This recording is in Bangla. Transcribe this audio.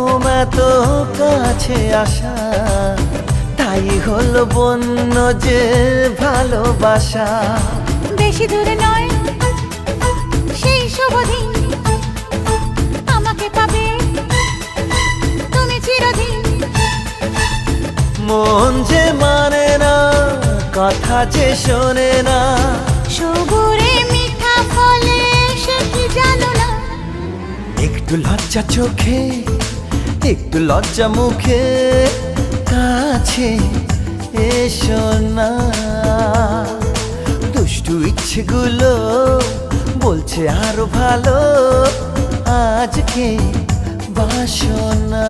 ঘুম এত কাছে আসা, তাই হলো বন্য যে ভালোবাসা। বেশি দূরে নয় সেই শুভ দিন, আমাকে পাবে তুমি চিরদিন। মন যে মানে না, কথা যে শোনে না, সবুরে মিঠা ফলে সে কি জানো না। একটু লজ্জা চোখে, একটু লজ্জা মুখে, কাছে এসো না। দুষ্টু ইচ্ছেগুলো বলছে আরো ভালো, আজকে বাসো না।